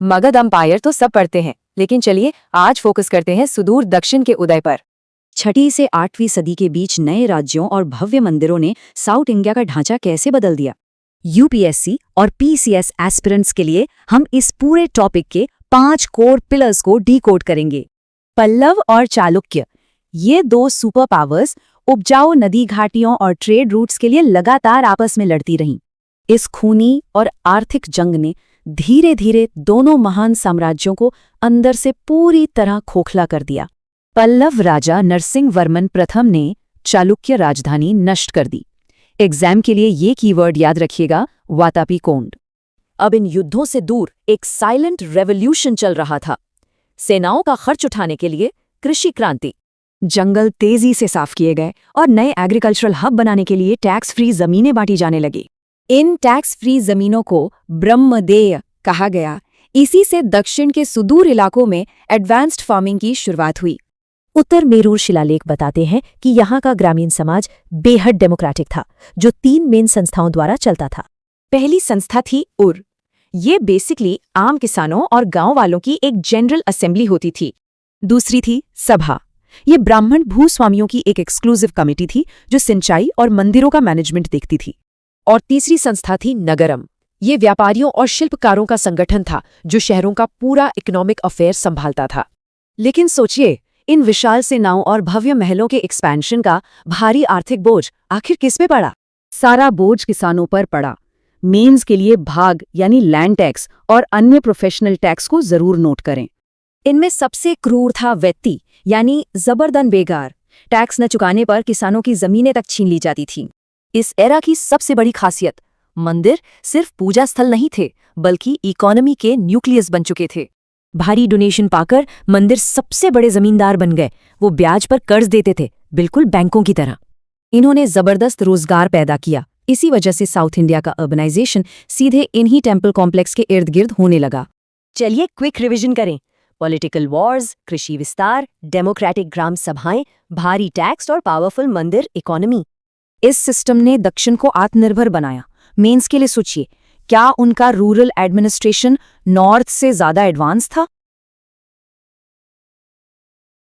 Magadh umpire तो सब पढ़ते हैं, लेकिन चलिए आज फोकस करते हैं सुदूर दक्षिण के उदय पर। 6वीं से 8वीं सदी के बीच नए राज्यों और भव्य मंदिरों ने साउथ इंडिया का ढांचा कैसे बदल दिया। यूपीएससी और पीसीएस एस्पिरेंट्स के लिए हम इस पूरे टॉपिक के 5 कोर पिलर्स को डीकोड करेंगे। पल्लव और चालुक्य, ये दो सुपर पावर्स उपजाऊ नदी घाटियों और ट्रेड रूट्स के लिए लगातार आपस में लड़ती रहीं। इस खूनी और आर्थिक जंग ने धीरे धीरे दोनों महान साम्राज्यों को अंदर से पूरी तरह खोखला कर दिया। पल्लव राजा नरसिंह वर्मन प्रथम ने चालुक्य राजधानी नष्ट कर दी। एग्जाम के लिए ये कीवर्ड याद रखिएगा, वातापी कोंड। अब इन युद्धों से दूर एक साइलेंट रेवोल्यूशन चल रहा था। सेनाओं का खर्च उठाने के लिए कृषि क्रांति, जंगल तेजी से साफ किए गए और नए एग्रीकल्चरल हब बनाने के लिए टैक्स फ्री जमीनें बांटी जाने लगी। इन टैक्स फ्री जमीनों को ब्रह्मदेय कहा गया। इसी से दक्षिण के सुदूर इलाकों में एडवांस्ड फार्मिंग की शुरुआत हुई। उत्तर मेरूर शिलालेख बताते हैं कि यहाँ का ग्रामीण समाज बेहद डेमोक्रेटिक था, जो 3 मेन संस्थाओं द्वारा चलता था। पहली संस्था थी उर। ये बेसिकली आम किसानों और गांव वालों की एक जनरल असेंबली होती थी। दूसरी थी सभा। ये ब्राह्मण भूस्वामियों की एक एक्सक्लूसिव कमेटी थी जो सिंचाई और मंदिरों का मैनेजमेंट देखती थी। और तीसरी संस्था थी नगरम। ये व्यापारियों और शिल्पकारों का संगठन था जो शहरों का पूरा इकोनॉमिक अफेयर संभालता था। लेकिन सोचिए, इन विशाल सेनाओं और भव्य महलों के एक्सपेंशन का भारी आर्थिक बोझ आखिर किस पे पड़ा? सारा बोझ किसानों पर पड़ा। मेंस के लिए भाग यानी लैंड टैक्स और अन्य प्रोफेशनल टैक्स को जरूर नोट करें। इनमें सबसे क्रूर था वेत्ती यानी जबरदन बेगार। टैक्स न चुकाने पर किसानों की जमीनें तक छीन ली जाती थीं। इस एरा की सबसे बड़ी खासियत, मंदिर सिर्फ पूजा स्थल नहीं थे, बल्कि इकोनॉमी के न्यूक्लियस बन चुके थे। भारी डोनेशन पाकर मंदिर सबसे बड़े जमींदार बन गए। वो ब्याज पर कर्ज देते थे, बिल्कुल बैंकों की तरह। इन्होंने जबरदस्त रोजगार पैदा किया। इसी वजह से साउथ इंडिया का अर्बनाइजेशन सीधे इन्हीं टेम्पल कॉम्प्लेक्स के इर्द गिर्द होने लगा। चलिए क्विक रिवीजन करें। पॉलिटिकल वॉर्स, कृषि विस्तार, डेमोक्रेटिक ग्राम सभाएं, भारी टैक्स और पावरफुल मंदिर इकोनॉमी। इस सिस्टम ने दक्षिण को आत्मनिर्भर बनाया। मेंस के लिए सोचिए, क्या उनका रूरल एडमिनिस्ट्रेशन नॉर्थ से ज्यादा एडवांस था?